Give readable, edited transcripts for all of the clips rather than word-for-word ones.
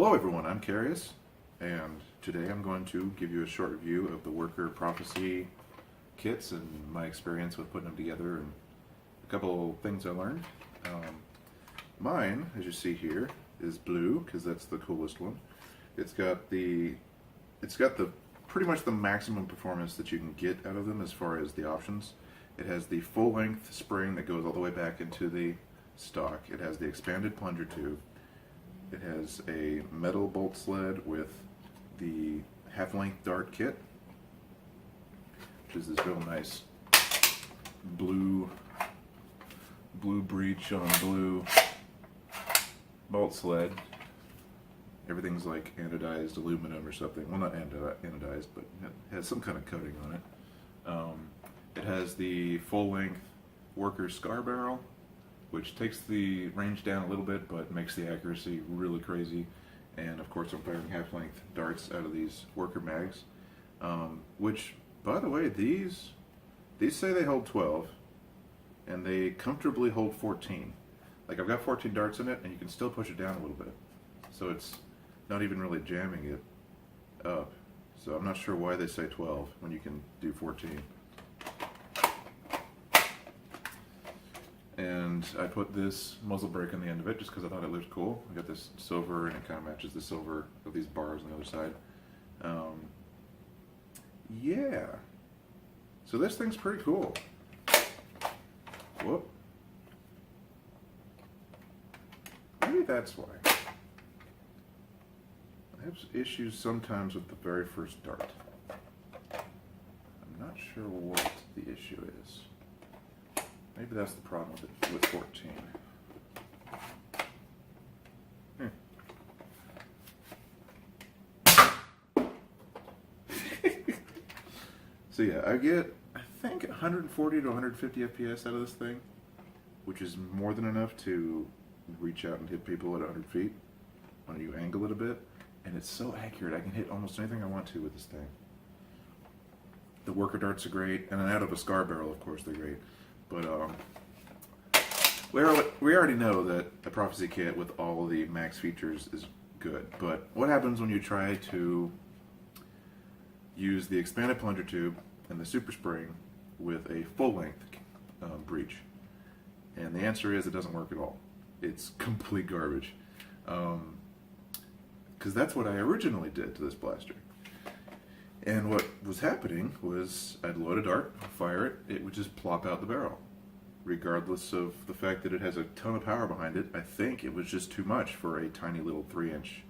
Hello everyone, I'm Carius, and today I'm going to give you a short review of the Worker Prophecy kits and my experience with putting them together and a couple things I learned. Mine, as you see here, is blue because that's the coolest one. It's got the pretty much the maximum performance that you can get out of them as far as the options. It has the full-length spring that goes all the way back into the stock. It has the expanded plunger tube. It has a metal bolt sled with the half-length dart kit, which is this real nice blue breech on blue bolt sled. Everything's like anodized aluminum or something. Well, not anodized, but it has some kind of coating on it. It has the full-length Worker scar barrel, which takes the range down a little bit but makes the accuracy really crazy. And of course I'm firing half-length darts out of these Worker mags, which, by the way, these say they hold 12 and they comfortably hold 14. Like, I've got 14 darts in it and you can still push it down a little bit, so it's not even really jamming it up. So I'm not sure why they say 12 when you can do 14. And I put this muzzle brake on the end of it just because I thought it looked cool. I got this silver and it kind of matches the silver of these bars on the other side. Yeah. So this thing's pretty cool. Whoop. Maybe that's why. I have issues sometimes with the very first dart. I'm not sure what the issue is. Maybe that's the problem with 14. So yeah, I get, I think, 140 to 150 FPS out of this thing, which is more than enough to reach out and hit people at 100 feet when you angle it a bit. And it's so accurate, I can hit almost anything I want to with this thing. The Worker darts are great, and then out of a scar barrel, of course, they're great. But we already know that a Prophecy kit with all the max features is good. But what happens when you try to use the expanded plunger tube and the super spring with a full-length breech? And the answer is it doesn't work at all. It's complete garbage. Because that's what I originally did to this blaster. And what was happening was I'd load a dart, fire it, it would just plop out the barrel. Regardless of the fact that it has a ton of power behind it, I think it was just too much for a tiny little 3-inch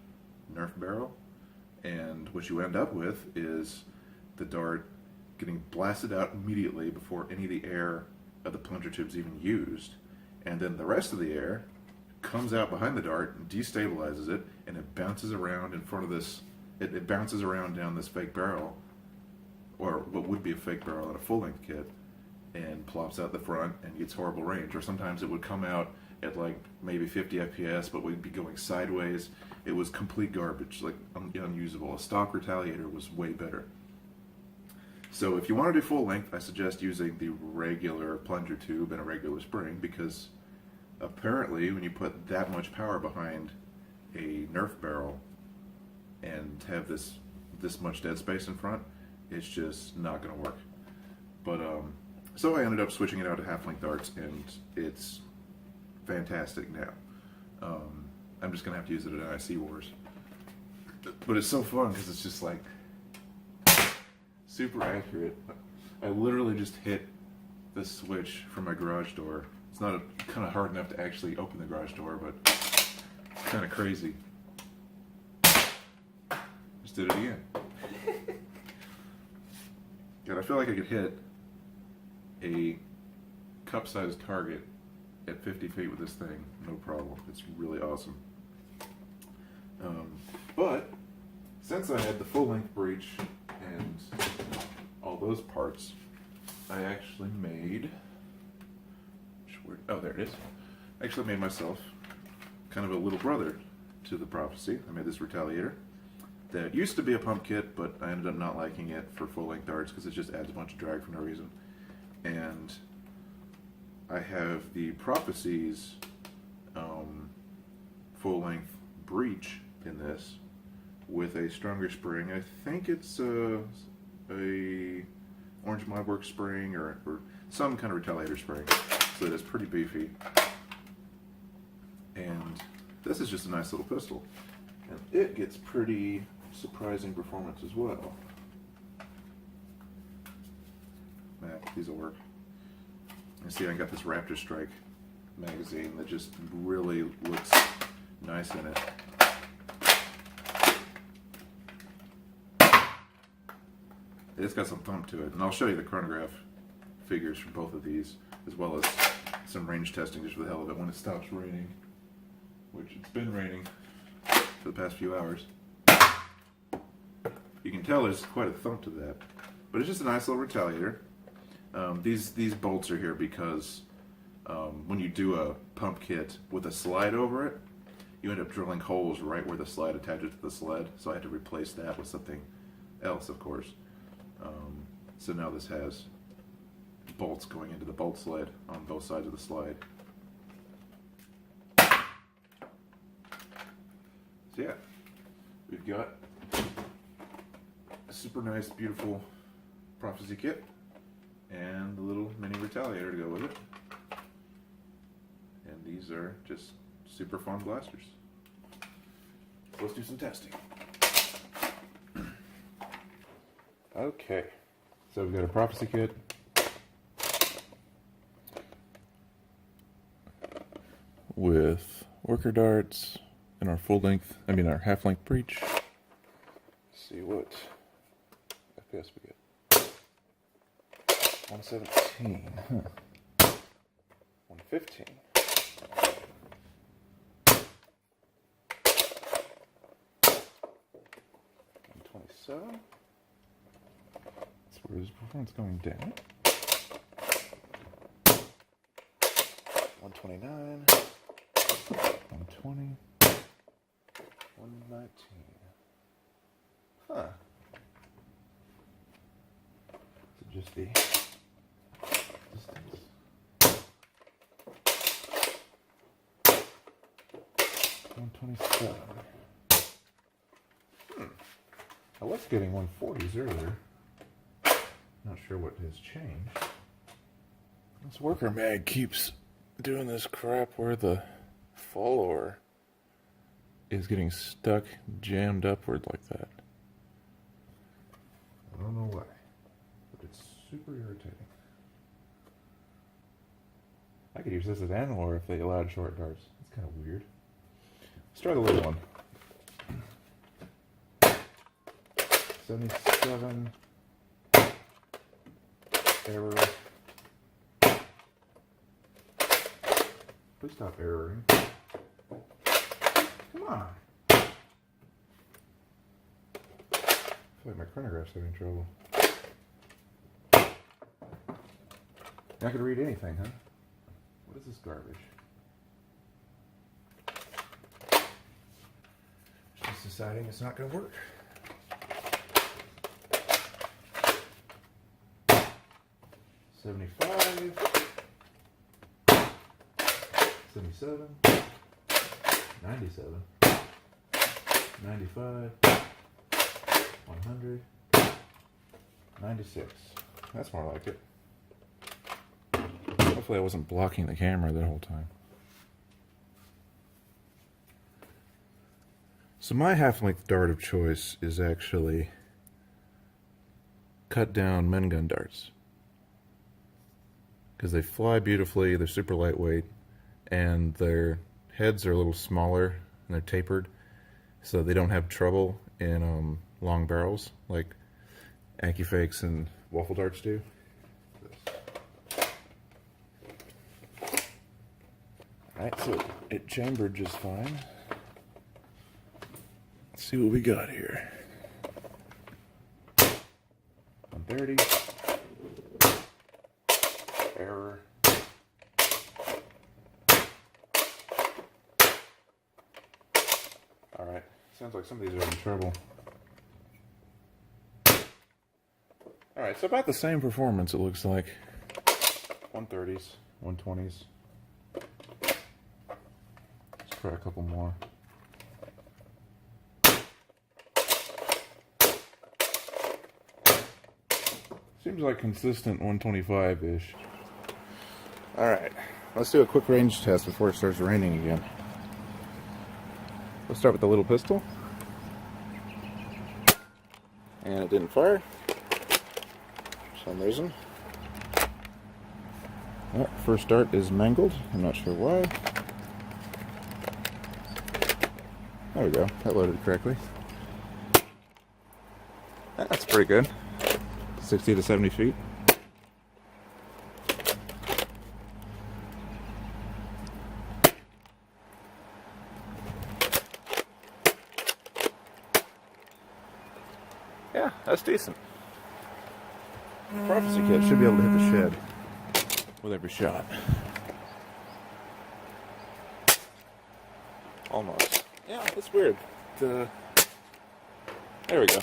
Nerf barrel. And what you end up with is the dart getting blasted out immediately before any of the air of the plunger tube's even used. And then the rest of the air comes out behind the dart and destabilizes it, and it bounces around in front of this. It bounces around down this fake barrel, or what would be a fake barrel in a full-length kit, and plops out the front and gets horrible range. Or sometimes it would come out at like maybe 50 FPS, but we'd be going sideways. It was complete garbage, like unusable. A stock Retaliator was way better. So if you want to do full length, I suggest using the regular plunger tube and a regular spring, because apparently when you put that much power behind a Nerf barrel and have this much dead space in front, it's just not going to work. But so I ended up switching it out to half-length darts, and it's fantastic now. I'm just going to have to use it at IC Wars. But it's so fun because it's just like super accurate. I literally just hit the switch from my garage door. It's not kind of hard enough to actually open the garage door, but it's kind of crazy. Just did it again. God, I feel like I could hit a cup-sized target at 50 feet with this thing, no problem. It's really awesome. But since I had the full-length breech and all those parts, I actually made, oh, there it is. I actually made myself kind of a little brother to the Prophecy. I made this Retaliator that used to be a pump kit, but I ended up not liking it for full-length darts because it just adds a bunch of drag for no reason. And I have the Prophecy's full-length breech in this with a stronger spring. I think it's a Orange Modwork spring or some kind of Retaliator spring, so that it's pretty beefy. And this is just a nice little pistol, and it gets pretty surprising performance as well. These will work. You see, I got this Raptor Strike magazine that just really looks nice in it. It's got some thump to it, and I'll show you the chronograph figures for both of these, as well as some range testing just for the hell of it when it stops raining, which it's been raining for the past few hours. You can tell there's quite a thump to that, but it's just a nice little Retaliator. These bolts are here because when you do a pump kit with a slide over it, you end up drilling holes right where the slide attaches to the sled, so I had to replace that with something else, of course. So now this has bolts going into the bolt sled on both sides of the slide. So yeah, we've got a super nice, beautiful Prophecy kit and the little mini Retaliator to go with it. And these are just super fun blasters. So let's do some testing. Okay, so we've got a Prophecy kit. With worker darts and our our half-length breech. Let's see what FPS we get. 117, 115. 127. Where is performance going down? 129, 120, 119. Huh. So just the distance. 127. I was getting 140s earlier. Not sure what has changed. This worker mag keeps doing this crap where the follower is getting stuck, jammed upward like that. I don't know why, but it's super irritating. I could use this as analog if they allowed short darts. It's kind of weird. Let's try the little one. 77. Error. Please stop erroring. Come on. I feel like my chronograph's having trouble. You're not going to read anything, huh? What is this garbage? It's just deciding it's not going to work. 75, 77, 97, 95, 100, 96. That's more like it. Hopefully I wasn't blocking the camera the whole time. So my half-length dart of choice is actually cut down men gun darts, because they fly beautifully, they're super lightweight, and their heads are a little smaller and they're tapered, so they don't have trouble in long barrels like AccuFakes and waffle darts do. Alright, so it chambered just fine. Let's see what we got here. 130. Error. Alright, sounds like some of these are in trouble. Alright, so about the same performance it looks like. 130s, 120s. Let's try a couple more. Seems like consistent 125-ish. Alright, let's do a quick range test before it starts raining again. Let's start with the little pistol. And it didn't fire for some reason. First dart is mangled. I'm not sure why. There we go. That loaded correctly. That's pretty good. 60 to 70 feet. Yeah, that's decent. Prophecy kit should be able to hit the shed with every shot. Almost. Yeah, that's weird. There we go.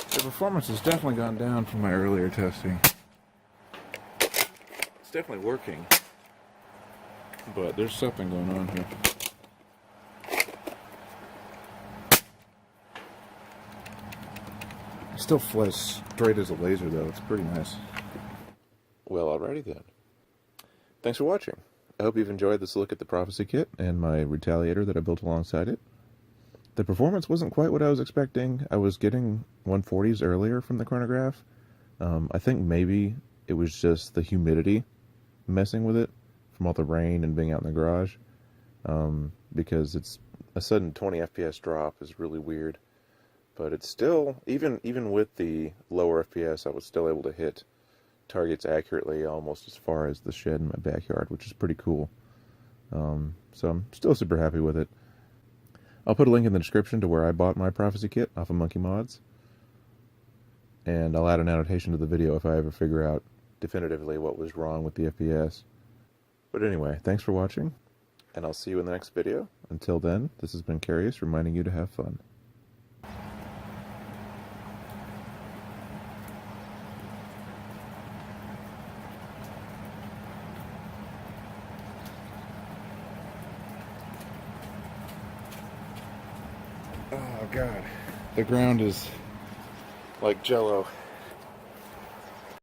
The performance has definitely gone down from my earlier testing. It's definitely working, but there's something going on here. It still flies straight as a laser though, it's pretty nice. Well, alrighty then. Thanks for watching. I hope you've enjoyed this look at the Prophecy Kit and my Retaliator that I built alongside it. The performance wasn't quite what I was expecting. I was getting 140s earlier from the chronograph. I think maybe it was just the humidity messing with it from all the rain and being out in the garage. Because it's a sudden 20 FPS drop is really weird. But it's still, even with the lower FPS, I was still able to hit targets accurately almost as far as the shed in my backyard, which is pretty cool. So I'm still super happy with it. I'll put a link in the description to where I bought my Prophecy Kit off of Monkey Mods. And I'll add an annotation to the video if I ever figure out definitively what was wrong with the FPS. But anyway, thanks for watching, and I'll see you in the next video. Until then, this has been Carius reminding you to have fun. Oh God, the ground is like Jello.